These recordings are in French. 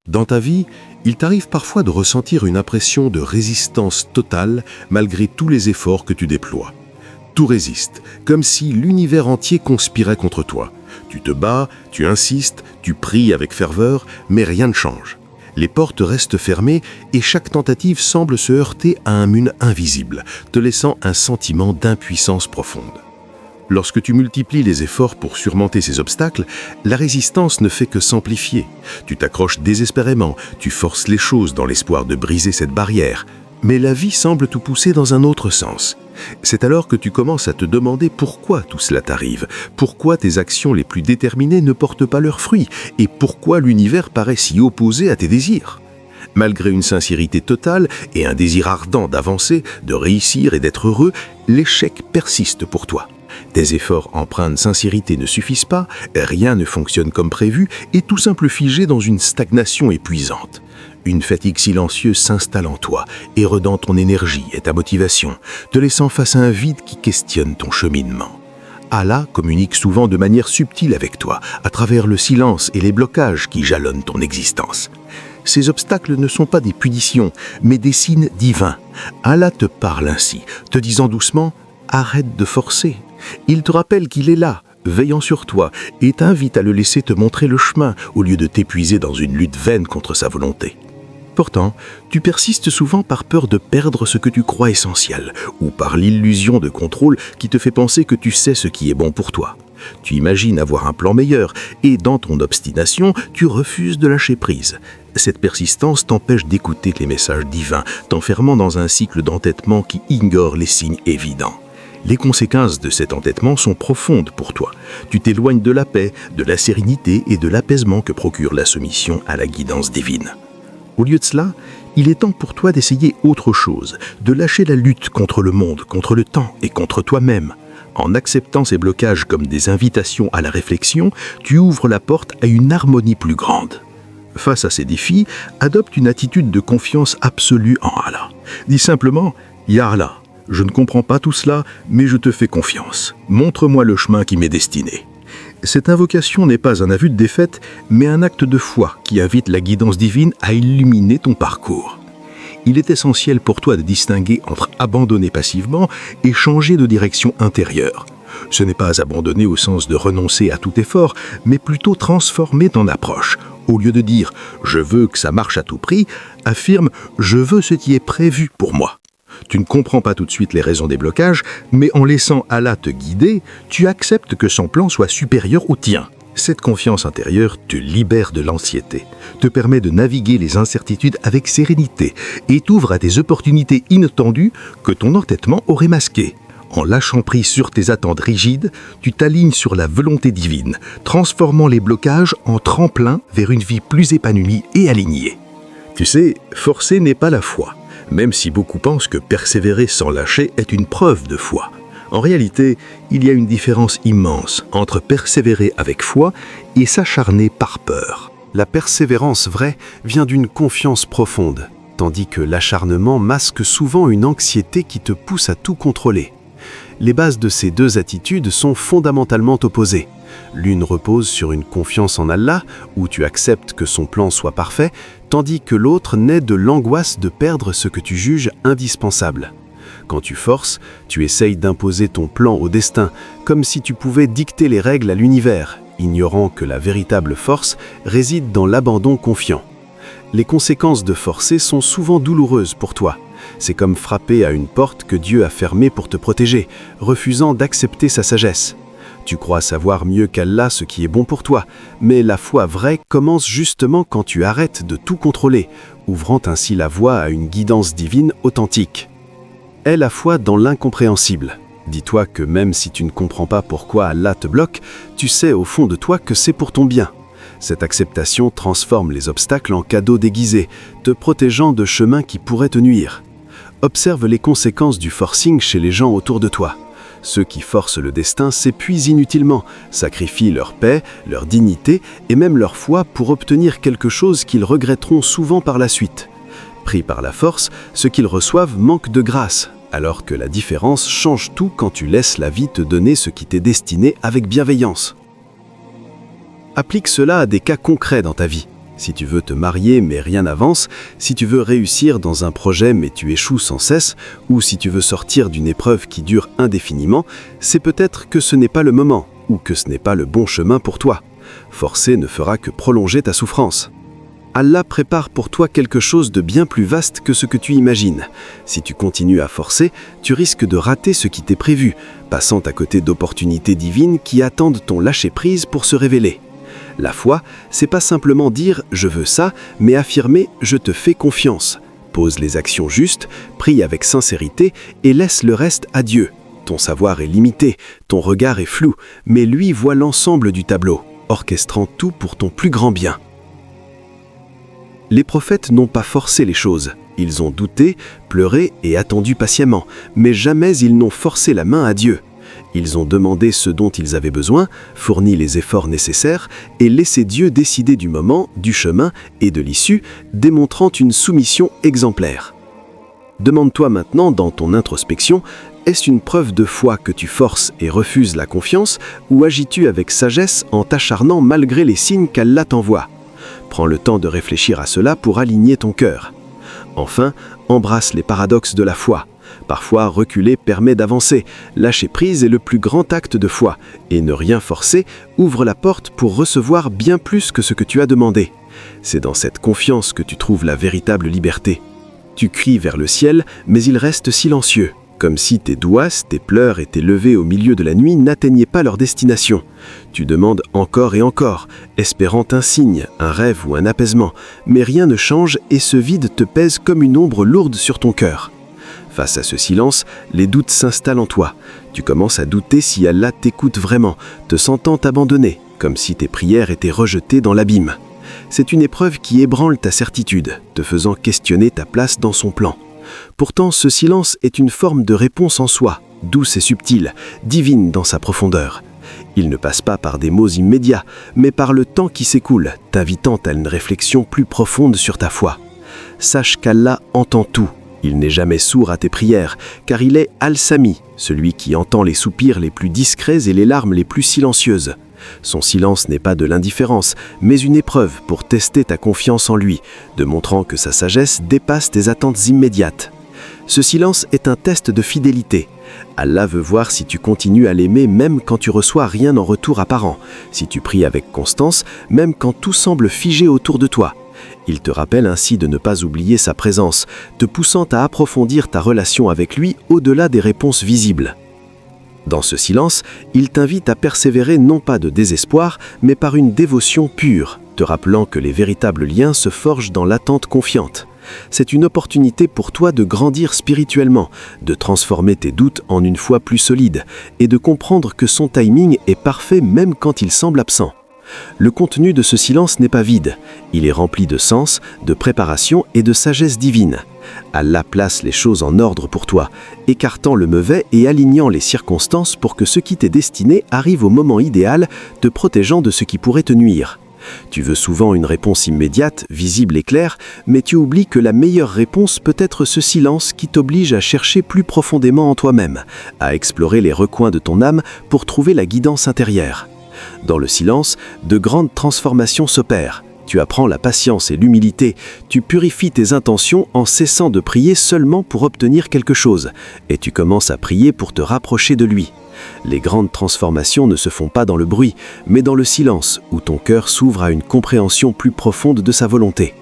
Dans ta vie, il t'arrive parfois de ressentir une impression de résistance totale malgré tous les efforts que tu déploies. Tout résiste, comme si l'univers entier conspirait contre toi. Tu te bats, tu insistes, tu pries avec ferveur, mais rien ne change. Les portes restent fermées et chaque tentative semble se heurter à un mur invisible, te laissant un sentiment d'impuissance profonde. Lorsque tu multiplies les efforts pour surmonter ces obstacles, la résistance ne fait que s'amplifier. Tu t'accroches désespérément, tu forces les choses dans l'espoir de briser cette barrière. Mais la vie semble te pousser dans un autre sens. C'est alors que tu commences à te demander pourquoi tout cela t'arrive, pourquoi tes actions les plus déterminées ne portent pas leurs fruits, et pourquoi l'univers paraît si opposé à tes désirs. Malgré une sincérité totale et un désir ardent d'avancer, de réussir et d'être heureux, l'échec persiste pour toi. Tes efforts empreints de sincérité ne suffisent pas, rien ne fonctionne comme prévu et tout semble figé dans une stagnation épuisante. Une fatigue silencieuse s'installe en toi, érodant ton énergie et ta motivation, te laissant face à un vide qui questionne ton cheminement. Allah communique souvent de manière subtile avec toi, à travers le silence et les blocages qui jalonnent ton existence. Ces obstacles ne sont pas des punitions, mais des signes divins. Allah te parle ainsi, te disant doucement « Arrête de forcer ». Il te rappelle qu'il est là, veillant sur toi, et t'invite à le laisser te montrer le chemin au lieu de t'épuiser dans une lutte vaine contre sa volonté. Pourtant, tu persistes souvent par peur de perdre ce que tu crois essentiel, ou par l'illusion de contrôle qui te fait penser que tu sais ce qui est bon pour toi. Tu imagines avoir un plan meilleur, et dans ton obstination, tu refuses de lâcher prise. Cette persistance t'empêche d'écouter les messages divins, t'enfermant dans un cycle d'entêtement qui ignore les signes évidents. Les conséquences de cet entêtement sont profondes pour toi. Tu t'éloignes de la paix, de la sérénité et de l'apaisement que procure la soumission à la guidance divine. Au lieu de cela, il est temps pour toi d'essayer autre chose, de lâcher la lutte contre le monde, contre le temps et contre toi-même. En acceptant ces blocages comme des invitations à la réflexion, tu ouvres la porte à une harmonie plus grande. Face à ces défis, adopte une attitude de confiance absolue en Allah. Dis simplement « Ya Allah ». Je ne comprends pas tout cela, mais je te fais confiance. Montre-moi le chemin qui m'est destiné. Cette invocation n'est pas un aveu de défaite, mais un acte de foi qui invite la guidance divine à illuminer ton parcours. Il est essentiel pour toi de distinguer entre abandonner passivement et changer de direction intérieure. Ce n'est pas abandonner au sens de renoncer à tout effort, mais plutôt transformer ton approche. Au lieu de dire « je veux que ça marche à tout prix », affirme « je veux ce qui est prévu pour moi ». Tu ne comprends pas tout de suite les raisons des blocages, mais en laissant Allah te guider, tu acceptes que son plan soit supérieur au tien. Cette confiance intérieure te libère de l'anxiété, te permet de naviguer les incertitudes avec sérénité et t'ouvre à des opportunités inattendues que ton entêtement aurait masquées. En lâchant prise sur tes attentes rigides, tu t'alignes sur la volonté divine, transformant les blocages en tremplin vers une vie plus épanouie et alignée. Tu sais, forcer n'est pas la foi. Même si beaucoup pensent que persévérer sans lâcher est une preuve de foi. En réalité, il y a une différence immense entre persévérer avec foi et s'acharner par peur. La persévérance vraie vient d'une confiance profonde, tandis que l'acharnement masque souvent une anxiété qui te pousse à tout contrôler. Les bases de ces deux attitudes sont fondamentalement opposées. L'une repose sur une confiance en Allah, où tu acceptes que son plan soit parfait, tandis que l'autre naît de l'angoisse de perdre ce que tu juges indispensable. Quand tu forces, tu essayes d'imposer ton plan au destin, comme si tu pouvais dicter les règles à l'univers, ignorant que la véritable force réside dans l'abandon confiant. Les conséquences de forcer sont souvent douloureuses pour toi. C'est comme frapper à une porte que Dieu a fermée pour te protéger, refusant d'accepter sa sagesse. Tu crois savoir mieux qu'Allah ce qui est bon pour toi, mais la foi vraie commence justement quand tu arrêtes de tout contrôler, ouvrant ainsi la voie à une guidance divine authentique. Aie la foi dans l'incompréhensible. Dis-toi que même si tu ne comprends pas pourquoi Allah te bloque, tu sais au fond de toi que c'est pour ton bien. Cette acceptation transforme les obstacles en cadeaux déguisés, te protégeant de chemins qui pourraient te nuire. Observe les conséquences du forcing chez les gens autour de toi. Ceux qui forcent le destin s'épuisent inutilement, sacrifient leur paix, leur dignité et même leur foi pour obtenir quelque chose qu'ils regretteront souvent par la suite. Pris par la force, ce qu'ils reçoivent manque de grâce, alors que la différence change tout quand tu laisses la vie te donner ce qui t'est destiné avec bienveillance. Applique cela à des cas concrets dans ta vie. Si tu veux te marier mais rien n'avance, si tu veux réussir dans un projet mais tu échoues sans cesse, ou si tu veux sortir d'une épreuve qui dure indéfiniment, c'est peut-être que ce n'est pas le moment, ou que ce n'est pas le bon chemin pour toi. Forcer ne fera que prolonger ta souffrance. Allah prépare pour toi quelque chose de bien plus vaste que ce que tu imagines. Si tu continues à forcer, tu risques de rater ce qui t'est prévu, passant à côté d'opportunités divines qui attendent ton lâcher-prise pour se révéler. La foi, c'est pas simplement dire « je veux ça », mais affirmer « je te fais confiance ». Pose les actions justes, prie avec sincérité et laisse le reste à Dieu. Ton savoir est limité, ton regard est flou, mais lui voit l'ensemble du tableau, orchestrant tout pour ton plus grand bien. Les prophètes n'ont pas forcé les choses. Ils ont douté, pleuré et attendu patiemment, mais jamais ils n'ont forcé la main à Dieu. Ils ont demandé ce dont ils avaient besoin, fourni les efforts nécessaires et laissé Dieu décider du moment, du chemin et de l'issue, démontrant une soumission exemplaire. Demande-toi maintenant dans ton introspection, est-ce une preuve de foi que tu forces et refuses la confiance ou agis-tu avec sagesse en t'acharnant malgré les signes qu'Allah t'envoie ? Prends le temps de réfléchir à cela pour aligner ton cœur. Enfin, embrasse les paradoxes de la foi. Parfois, reculer permet d'avancer. Lâcher prise est le plus grand acte de foi. Et ne rien forcer ouvre la porte pour recevoir bien plus que ce que tu as demandé. C'est dans cette confiance que tu trouves la véritable liberté. Tu cries vers le ciel, mais il reste silencieux. Comme si tes douasses, tes pleurs et tes levées au milieu de la nuit n'atteignaient pas leur destination. Tu demandes encore et encore, espérant un signe, un rêve ou un apaisement, mais rien ne change et ce vide te pèse comme une ombre lourde sur ton cœur. Face à ce silence, les doutes s'installent en toi. Tu commences à douter si Allah t'écoute vraiment, te sentant abandonné, comme si tes prières étaient rejetées dans l'abîme. C'est une épreuve qui ébranle ta certitude, te faisant questionner ta place dans son plan. Pourtant, ce silence est une forme de réponse en soi, douce et subtile, divine dans sa profondeur. Il ne passe pas par des mots immédiats, mais par le temps qui s'écoule, t'invitant à une réflexion plus profonde sur ta foi. Sache qu'Allah entend tout. Il n'est jamais sourd à tes prières, car il est Al-Sami, celui qui entend les soupirs les plus discrets et les larmes les plus silencieuses. Son silence n'est pas de l'indifférence, mais une épreuve pour tester ta confiance en lui, démontrant que sa sagesse dépasse tes attentes immédiates. Ce silence est un test de fidélité. Allah veut voir si tu continues à l'aimer même quand tu reçois rien en retour apparent, si tu pries avec constance, même quand tout semble figé autour de toi. Il te rappelle ainsi de ne pas oublier sa présence, te poussant à approfondir ta relation avec lui au-delà des réponses visibles. Dans ce silence, il t'invite à persévérer non pas de désespoir, mais par une dévotion pure, te rappelant que les véritables liens se forgent dans l'attente confiante. C'est une opportunité pour toi de grandir spirituellement, de transformer tes doutes en une foi plus solide, et de comprendre que son timing est parfait même quand il semble absent. Le contenu de ce silence n'est pas vide, il est rempli de sens, de préparation et de sagesse divine. Allah place les choses en ordre pour toi, écartant le mauvais et alignant les circonstances pour que ce qui t'est destiné arrive au moment idéal, te protégeant de ce qui pourrait te nuire. Tu veux souvent une réponse immédiate, visible et claire, mais tu oublies que la meilleure réponse peut être ce silence qui t'oblige à chercher plus profondément en toi-même, à explorer les recoins de ton âme pour trouver la guidance intérieure. Dans le silence, de grandes transformations s'opèrent. Tu apprends la patience et l'humilité, tu purifies tes intentions en cessant de prier seulement pour obtenir quelque chose, et tu commences à prier pour te rapprocher de lui. Les grandes transformations ne se font pas dans le bruit, mais dans le silence, où ton cœur s'ouvre à une compréhension plus profonde de sa volonté.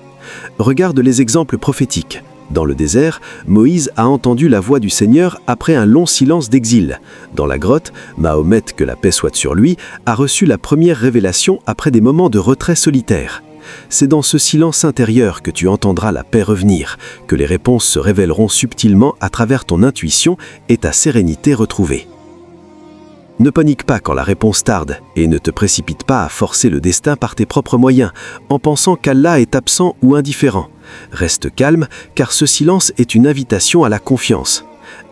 Regarde les exemples prophétiques. Dans le désert, Moïse a entendu la voix du Seigneur après un long silence d'exil. Dans la grotte, Mahomet, que la paix soit sur lui, a reçu la première révélation après des moments de retrait solitaire. C'est dans ce silence intérieur que tu entendras la paix revenir, que les réponses se révéleront subtilement à travers ton intuition et ta sérénité retrouvée. Ne panique pas quand la réponse tarde et ne te précipite pas à forcer le destin par tes propres moyens, en pensant qu'Allah est absent ou indifférent. Reste calme, car ce silence est une invitation à la confiance.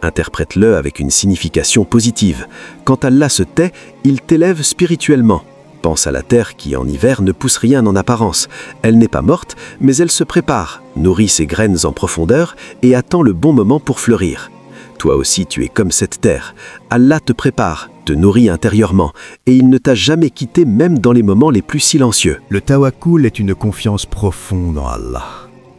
Interprète-le avec une signification positive. Quand Allah se tait, il t'élève spirituellement. Pense à la terre qui, en hiver, ne pousse rien en apparence. Elle n'est pas morte, mais elle se prépare, nourrit ses graines en profondeur et attend le bon moment pour fleurir. Toi aussi, tu es comme cette terre. Allah te prépare, te nourrit intérieurement et il ne t'a jamais quitté même dans les moments les plus silencieux. Le tawakkul est une confiance profonde en Allah.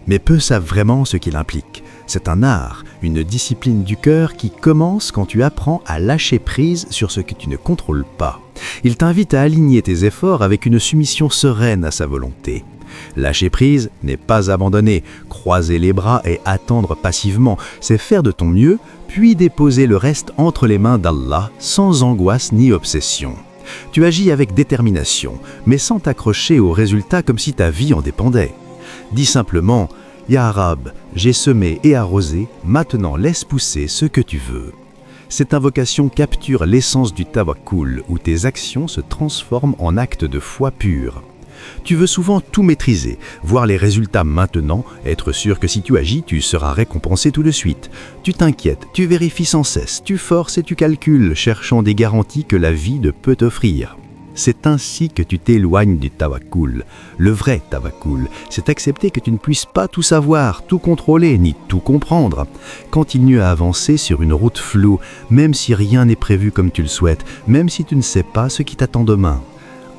Mais peu savent vraiment ce qu'il implique. C'est un art, une discipline du cœur qui commence quand tu apprends à lâcher prise sur ce que tu ne contrôles pas. Il t'invite à aligner tes efforts avec une soumission sereine à sa volonté. Lâcher prise n'est pas abandonner, croiser les bras et attendre passivement, c'est faire de ton mieux, puis déposer le reste entre les mains d'Allah sans angoisse ni obsession. Tu agis avec détermination, mais sans t'accrocher au résultat comme si ta vie en dépendait. Dis simplement « Ya Rab, j'ai semé et arrosé, maintenant laisse pousser ce que tu veux ». Cette invocation capture l'essence du tawakkul, où tes actions se transforment en actes de foi pure. Tu veux souvent tout maîtriser, voir les résultats maintenant, être sûr que si tu agis, tu seras récompensé tout de suite. Tu t'inquiètes, tu vérifies sans cesse, tu forces et tu calcules, cherchant des garanties que la vie ne peut t'offrir. C'est ainsi que tu t'éloignes du tawakkul. Le vrai tawakkul, c'est accepter que tu ne puisses pas tout savoir, tout contrôler, ni tout comprendre. Continue à avancer sur une route floue, même si rien n'est prévu comme tu le souhaites, même si tu ne sais pas ce qui t'attend demain.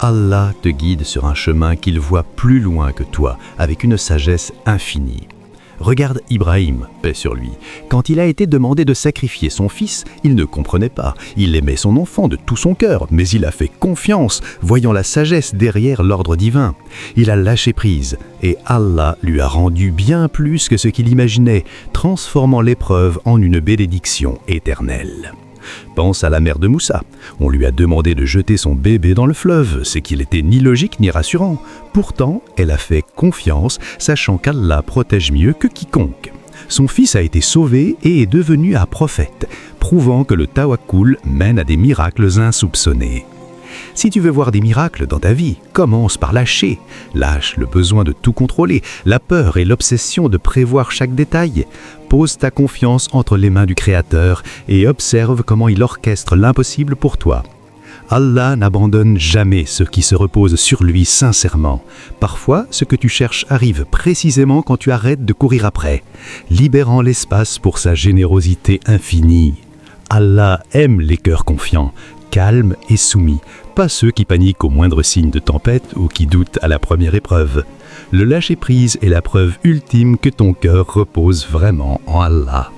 Allah te guide sur un chemin qu'il voit plus loin que toi, avec une sagesse infinie. Regarde Ibrahim, paix sur lui. Quand il a été demandé de sacrifier son fils, il ne comprenait pas. Il aimait son enfant de tout son cœur, mais il a fait confiance, voyant la sagesse derrière l'ordre divin. Il a lâché prise, et Allah lui a rendu bien plus que ce qu'il imaginait, transformant l'épreuve en une bénédiction éternelle. Pense à la mère de Moussa. On lui a demandé de jeter son bébé dans le fleuve, ce qui n'était ni logique ni rassurant. Pourtant, elle a fait confiance, sachant qu'Allah protège mieux que quiconque. Son fils a été sauvé et est devenu un prophète, prouvant que le tawakkul mène à des miracles insoupçonnés. Si tu veux voir des miracles dans ta vie, commence par lâcher. Lâche le besoin de tout contrôler, la peur et l'obsession de prévoir chaque détail. Pose ta confiance entre les mains du Créateur et observe comment il orchestre l'impossible pour toi. Allah n'abandonne jamais ceux qui se reposent sur lui sincèrement. Parfois, ce que tu cherches arrive précisément quand tu arrêtes de courir après, libérant l'espace pour sa générosité infinie. Allah aime les cœurs confiants, calmes et soumis, pas ceux qui paniquent au moindre signe de tempête ou qui doutent à la première épreuve. Le lâcher-prise est la preuve ultime que ton cœur repose vraiment en Allah.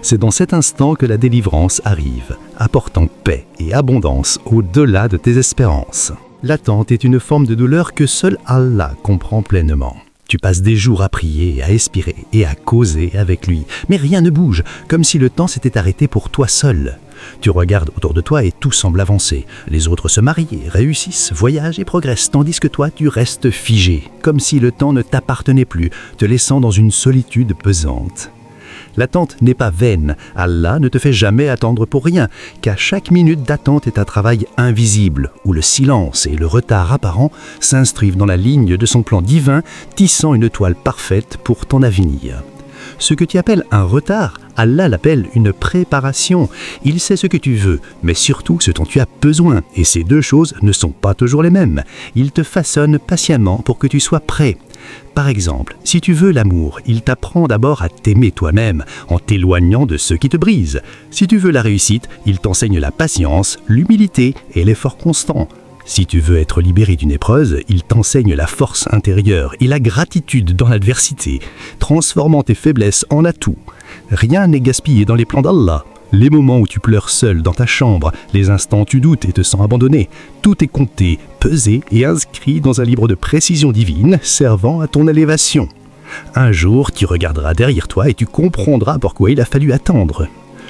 C'est dans cet instant que la délivrance arrive, apportant paix et abondance au-delà de tes espérances. L'attente est une forme de douleur que seul Allah comprend pleinement. Tu passes des jours à prier, à expirer et à causer avec lui, mais rien ne bouge, comme si le temps s'était arrêté pour toi seul. Tu regardes autour de toi et tout semble avancer. Les autres se marient, réussissent, voyagent et progressent, tandis que toi, tu restes figé, comme si le temps ne t'appartenait plus, te laissant dans une solitude pesante. L'attente n'est pas vaine. Allah ne te fait jamais attendre pour rien, car chaque minute d'attente est un travail invisible, où le silence et le retard apparent s'inscrivent dans la ligne de son plan divin, tissant une toile parfaite pour ton avenir. Ce que tu appelles un retard, Allah l'appelle une préparation. Il sait ce que tu veux, mais surtout ce dont tu as besoin, et ces deux choses ne sont pas toujours les mêmes. Il te façonne patiemment pour que tu sois prêt. Par exemple, si tu veux l'amour, il t'apprend d'abord à t'aimer toi-même, en t'éloignant de ceux qui te brisent. Si tu veux la réussite, il t'enseigne la patience, l'humilité et l'effort constant. Si tu veux être libéré d'une épreuve, il t'enseigne la force intérieure et la gratitude dans l'adversité, transformant tes faiblesses en atouts. Rien n'est gaspillé dans les plans d'Allah. Les moments où tu pleures seul dans ta chambre, les instants où tu doutes et te sens abandonné, tout est compté, pesé et inscrit dans un livre de précision divine servant à ton élévation. Un jour, tu regarderas derrière toi et tu comprendras pourquoi il a fallu attendre.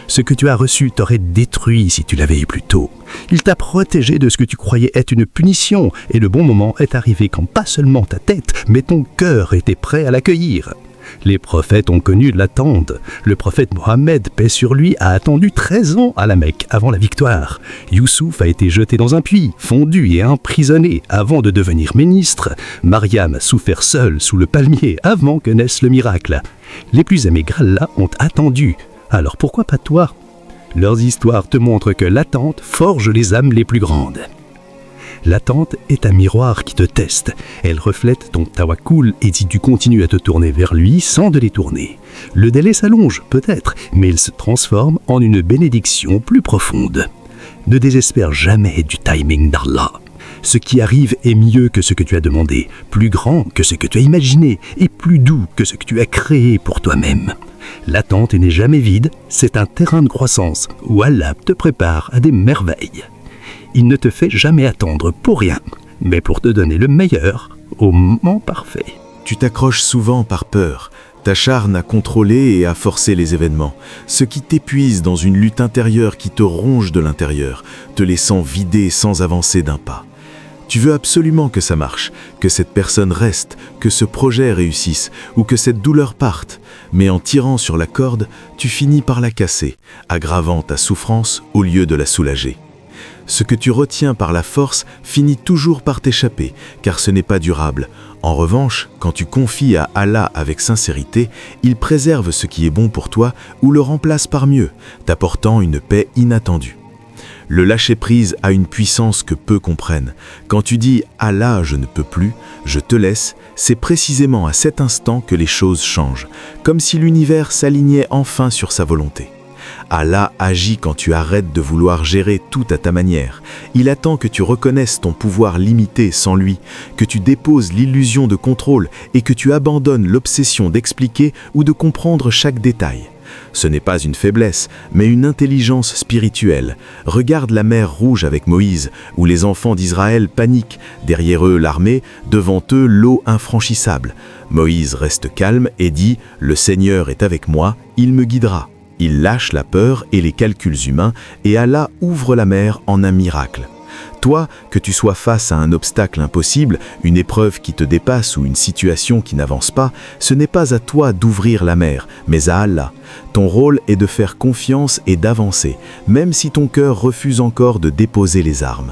Ce que tu as reçu t'aurait détruit si tu l'avais eu plus tôt. Il t'a protégé de ce que tu croyais être une punition, et le bon moment est arrivé quand pas seulement ta tête, mais ton cœur était prêt à l'accueillir. Les prophètes ont connu l'attente. Le prophète Mohammed, paix sur lui, a attendu 13 ans à la Mecque avant la victoire. Youssouf a été jeté dans un puits, fondu et emprisonné avant de devenir ministre. Mariam a souffert seule sous le palmier avant que naisse le miracle. Les plus aimés d'Allah ont attendu. Alors pourquoi pas toi? Leurs histoires te montrent que l'attente forge les âmes les plus grandes. L'attente est un miroir qui te teste. Elle reflète ton tawakkul et si tu continues à te tourner vers lui sans te détourner. Le délai s'allonge, peut-être, mais il se transforme en une bénédiction plus profonde. Ne désespère jamais du timing d'Allah. Ce qui arrive est mieux que ce que tu as demandé, plus grand que ce que tu as imaginé et plus doux que ce que tu as créé pour toi-même. L'attente n'est jamais vide, c'est un terrain de croissance où Allah te prépare à des merveilles. Il ne te fait jamais attendre pour rien, mais pour te donner le meilleur au moment parfait. Tu t'accroches souvent par peur, t'acharnes à contrôler et à forcer les événements, ce qui t'épuise dans une lutte intérieure qui te ronge de l'intérieur, te laissant vider sans avancer d'un pas. Tu veux absolument que ça marche, que cette personne reste, que ce projet réussisse ou que cette douleur parte, mais en tirant sur la corde, tu finis par la casser, aggravant ta souffrance au lieu de la soulager. Ce que tu retiens par la force finit toujours par t'échapper, car ce n'est pas durable. En revanche, quand tu confies à Allah avec sincérité, il préserve ce qui est bon pour toi ou le remplace par mieux, t'apportant une paix inattendue. Le lâcher-prise a une puissance que peu comprennent. Quand tu dis « Allah, je ne peux plus, je te laisse », c'est précisément à cet instant que les choses changent, comme si l'univers s'alignait enfin sur sa volonté. Allah agit quand tu arrêtes de vouloir gérer tout à ta manière. Il attend que tu reconnaisses ton pouvoir limité sans lui, que tu déposes l'illusion de contrôle et que tu abandonnes l'obsession d'expliquer ou de comprendre chaque détail. Ce n'est pas une faiblesse, mais une intelligence spirituelle. Regarde la mer Rouge avec Moïse, où les enfants d'Israël paniquent, derrière eux l'armée, devant eux l'eau infranchissable. Moïse reste calme et dit « Le Seigneur est avec moi, il me guidera ». Il lâche la peur et les calculs humains et Allah ouvre la mer en un miracle. Toi, que tu sois face à un obstacle impossible, une épreuve qui te dépasse ou une situation qui n'avance pas, ce n'est pas à toi d'ouvrir la mer, mais à Allah. Ton rôle est de faire confiance et d'avancer, même si ton cœur refuse encore de déposer les armes.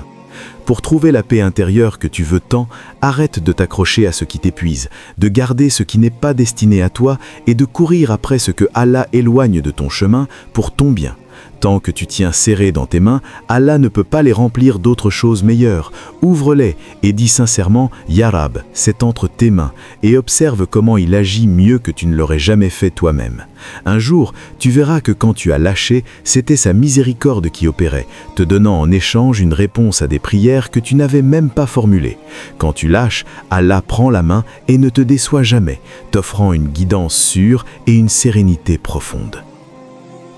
Pour trouver la paix intérieure que tu veux tant, arrête de t'accrocher à ce qui t'épuise, de garder ce qui n'est pas destiné à toi et de courir après ce que Allah éloigne de ton chemin pour ton bien. Tant que tu tiens serré dans tes mains, Allah ne peut pas les remplir d'autres choses meilleures. Ouvre-les et dis sincèrement « Ya Rab », c'est entre tes mains, et observe comment il agit mieux que tu ne l'aurais jamais fait toi-même. Un jour, tu verras que quand tu as lâché, c'était sa miséricorde qui opérait, te donnant en échange une réponse à des prières que tu n'avais même pas formulées. Quand tu lâches, Allah prend la main et ne te déçoit jamais, t'offrant une guidance sûre et une sérénité profonde.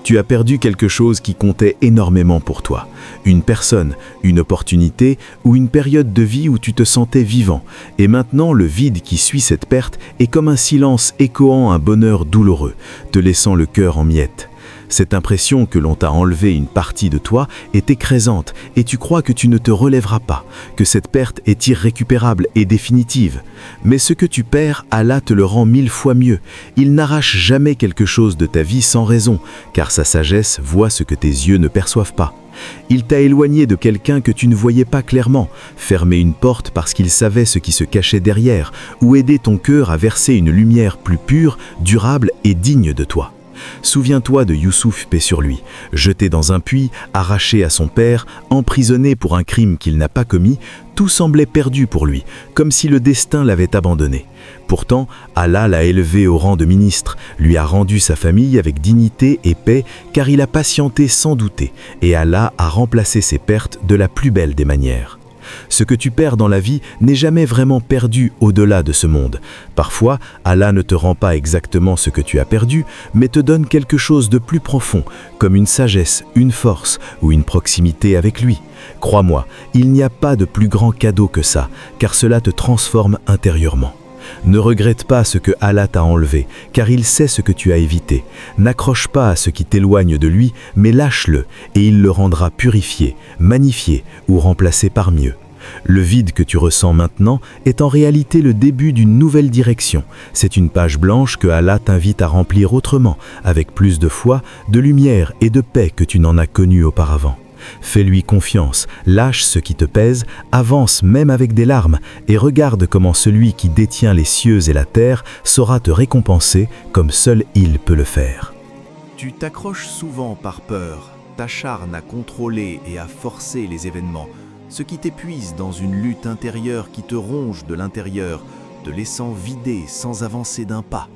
Tu as perdu quelque chose qui comptait énormément pour toi. Une personne, une opportunité ou une période de vie où tu te sentais vivant. Et maintenant, le vide qui suit cette perte est comme un silence échoant un bonheur douloureux, te laissant le cœur en miettes. Cette impression que l'on t'a enlevé une partie de toi est écrasante et tu crois que tu ne te relèveras pas, que cette perte est irrécupérable et définitive. Mais ce que tu perds, Allah te le rend 1000 fois mieux. Il n'arrache jamais quelque chose de ta vie sans raison, car sa sagesse voit ce que tes yeux ne perçoivent pas. Il t'a éloigné de quelqu'un que tu ne voyais pas clairement, fermé une porte parce qu'il savait ce qui se cachait derrière, ou aidé ton cœur à verser une lumière plus pure, durable et digne de toi. Souviens-toi de Youssouf, paix sur lui, jeté dans un puits, arraché à son père, emprisonné pour un crime qu'il n'a pas commis, tout semblait perdu pour lui, comme si le destin l'avait abandonné. Pourtant, Allah l'a élevé au rang de ministre, lui a rendu sa famille avec dignité et paix, car il a patienté sans douter, et Allah a remplacé ses pertes de la plus belle des manières. Ce que tu perds dans la vie n'est jamais vraiment perdu au-delà de ce monde. Parfois, Allah ne te rend pas exactement ce que tu as perdu, mais te donne quelque chose de plus profond, comme une sagesse, une force ou une proximité avec lui. Crois-moi, il n'y a pas de plus grand cadeau que ça, car cela te transforme intérieurement. Ne regrette pas ce que Allah t'a enlevé, car il sait ce que tu as évité. N'accroche pas à ce qui t'éloigne de lui, mais lâche-le, et il le rendra purifié, magnifié ou remplacé par mieux. Le vide que tu ressens maintenant est en réalité le début d'une nouvelle direction. C'est une page blanche que Allah t'invite à remplir autrement, avec plus de foi, de lumière et de paix que tu n'en as connu auparavant. Fais-lui confiance, lâche ce qui te pèse, avance même avec des larmes et regarde comment celui qui détient les cieux et la terre saura te récompenser comme seul il peut le faire. Tu t'accroches souvent par peur, t'acharnes à contrôler et à forcer les événements, ce qui t'épuise dans une lutte intérieure qui te ronge de l'intérieur, te laissant vider sans avancer d'un pas.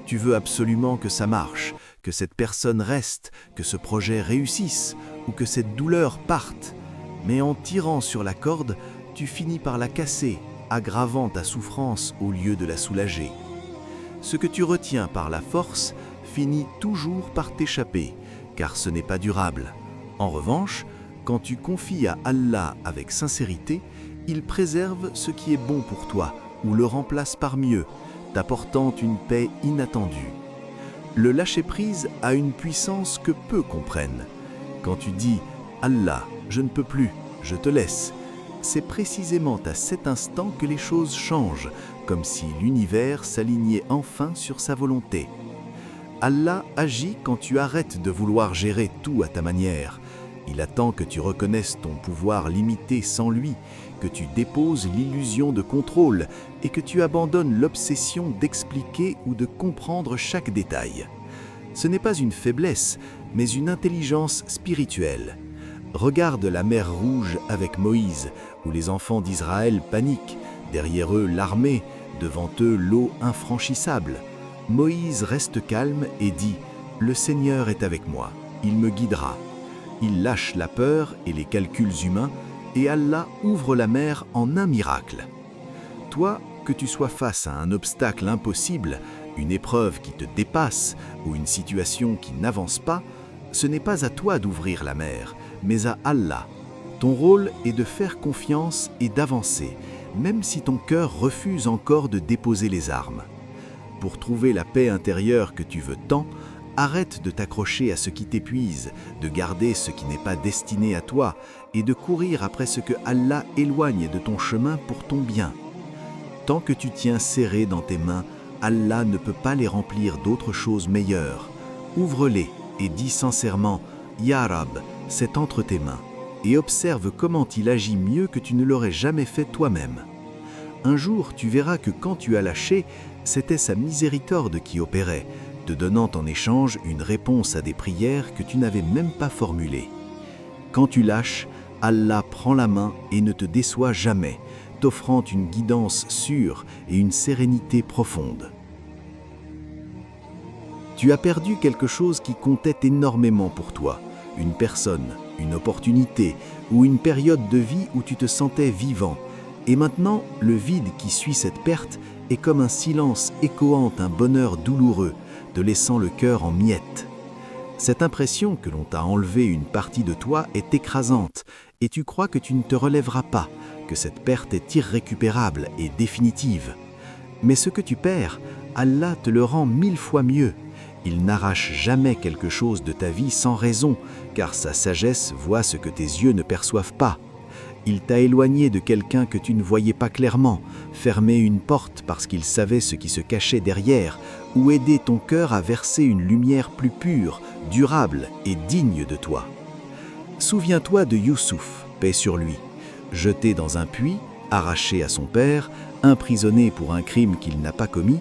Tu veux absolument que ça marche, que cette personne reste, que ce projet réussisse, ou que cette douleur parte. Mais en tirant sur la corde, tu finis par la casser, aggravant ta souffrance au lieu de la soulager. Ce que tu retiens par la force finit toujours par t'échapper, car ce n'est pas durable. En revanche, quand tu confies à Allah avec sincérité, il préserve ce qui est bon pour toi ou le remplace par mieux, t'apportant une paix inattendue. Le lâcher-prise a une puissance que peu comprennent. Quand tu dis « Allah, je ne peux plus, je te laisse », c'est précisément à cet instant que les choses changent, comme si l'univers s'alignait enfin sur sa volonté. Allah agit quand tu arrêtes de vouloir gérer tout à ta manière. Il attend que tu reconnaisses ton pouvoir limité sans lui, que tu déposes l'illusion de contrôle et que tu abandonnes l'obsession d'expliquer ou de comprendre chaque détail. Ce n'est pas une faiblesse, mais une intelligence spirituelle. Regarde la mer Rouge avec Moïse, où les enfants d'Israël paniquent, derrière eux l'armée, devant eux l'eau infranchissable. Moïse reste calme et dit « Le Seigneur est avec moi, il me guidera ». Il lâche la peur et les calculs humains, et Allah ouvre la mer en un miracle. Toi, que tu sois face à un obstacle impossible, une épreuve qui te dépasse ou une situation qui n'avance pas, ce n'est pas à toi d'ouvrir la mer, mais à Allah. Ton rôle est de faire confiance et d'avancer, même si ton cœur refuse encore de déposer les armes. Pour trouver la paix intérieure que tu veux tant, arrête de t'accrocher à ce qui t'épuise, de garder ce qui n'est pas destiné à toi et de courir après ce que Allah éloigne de ton chemin pour ton bien. Tant que tu tiens serré dans tes mains, Allah ne peut pas les remplir d'autre chose meilleure. Ouvre-les et dis sincèrement « Ya Rab, c'est entre tes mains » et observe comment il agit mieux que tu ne l'aurais jamais fait toi-même. Un jour, tu verras que quand tu as lâché, c'était sa miséricorde qui opérait, te donnant en échange une réponse à des prières que tu n'avais même pas formulées. Quand tu lâches, Allah prend la main et ne te déçoit jamais, t'offrant une guidance sûre et une sérénité profonde. Tu as perdu quelque chose qui comptait énormément pour toi, une personne, une opportunité ou une période de vie où tu te sentais vivant. Et maintenant, le vide qui suit cette perte est comme un silence échoant un bonheur douloureux, te laissant le cœur en miettes. Cette impression que l'on t'a enlevé une partie de toi est écrasante et tu crois que tu ne te relèveras pas, que cette perte est irrécupérable et définitive. Mais ce que tu perds, Allah te le rend 1000 fois mieux. Il n'arrache jamais quelque chose de ta vie sans raison, car sa sagesse voit ce que tes yeux ne perçoivent pas. Il t'a éloigné de quelqu'un que tu ne voyais pas clairement, fermé une porte parce qu'il savait ce qui se cachait derrière, ou aidé ton cœur à verser une lumière plus pure, durable et digne de toi. Souviens-toi de Youssouf, paix sur lui, jeté dans un puits, arraché à son père, emprisonné pour un crime qu'il n'a pas commis,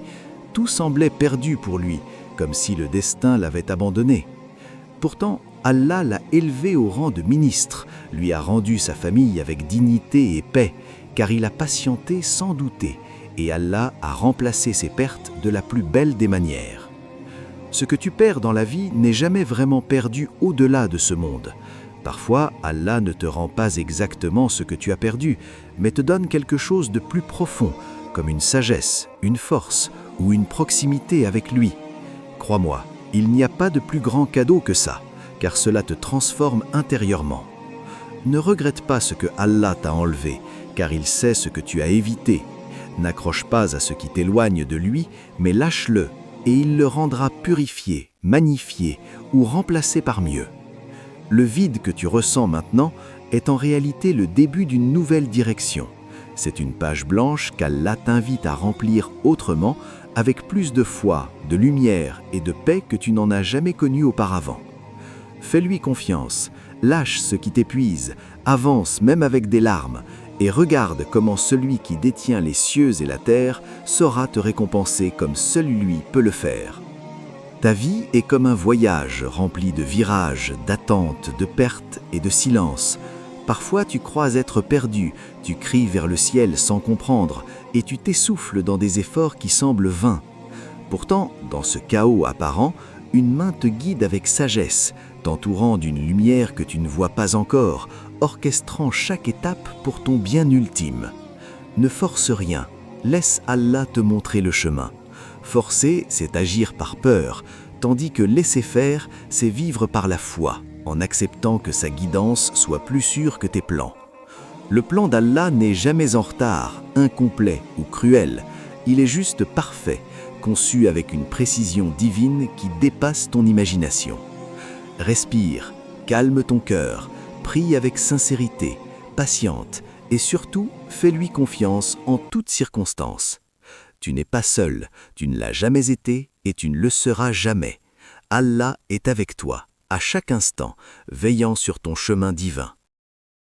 tout semblait perdu pour lui, comme si le destin l'avait abandonné. Pourtant, Allah l'a élevé au rang de ministre, lui a rendu sa famille avec dignité et paix, car il a patienté sans douter, et Allah a remplacé ses pertes de la plus belle des manières. Ce que tu perds dans la vie n'est jamais vraiment perdu au-delà de ce monde. Parfois, Allah ne te rend pas exactement ce que tu as perdu, mais te donne quelque chose de plus profond, comme une sagesse, une force ou une proximité avec lui. Crois-moi, il n'y a pas de plus grand cadeau que ça, car cela te transforme intérieurement. Ne regrette pas ce que Allah t'a enlevé, car il sait ce que tu as évité. N'accroche pas à ce qui t'éloigne de lui, mais lâche-le, et il le rendra purifié, magnifié ou remplacé par mieux. Le vide que tu ressens maintenant est en réalité le début d'une nouvelle direction. C'est une page blanche qu'Allah t'invite à remplir autrement, avec plus de foi, de lumière et de paix que tu n'en as jamais connu auparavant. Fais-lui confiance, lâche ce qui t'épuise, avance même avec des larmes, et regarde comment celui qui détient les cieux et la terre saura te récompenser comme seul lui peut le faire. Ta vie est comme un voyage rempli de virages, d'attentes, de pertes et de silence. Parfois tu crois être perdu, tu cries vers le ciel sans comprendre, et tu t'essouffles dans des efforts qui semblent vains. Pourtant, dans ce chaos apparent, Une main te guide avec sagesse, t'entourant d'une lumière que tu ne vois pas encore, orchestrant chaque étape pour ton bien ultime. Ne force rien, laisse Allah te montrer le chemin. Forcer, c'est agir par peur, tandis que laisser faire, c'est vivre par la foi, en acceptant que sa guidance soit plus sûre que tes plans. Le plan d'Allah n'est jamais en retard, incomplet ou cruel. Il est juste parfait, conçu avec une précision divine qui dépasse ton imagination. Respire, calme ton cœur, prie avec sincérité, patiente et surtout, fais-lui confiance en toutes circonstances. Tu n'es pas seul, tu ne l'as jamais été et tu ne le seras jamais. Allah est avec toi, à chaque instant, veillant sur ton chemin divin.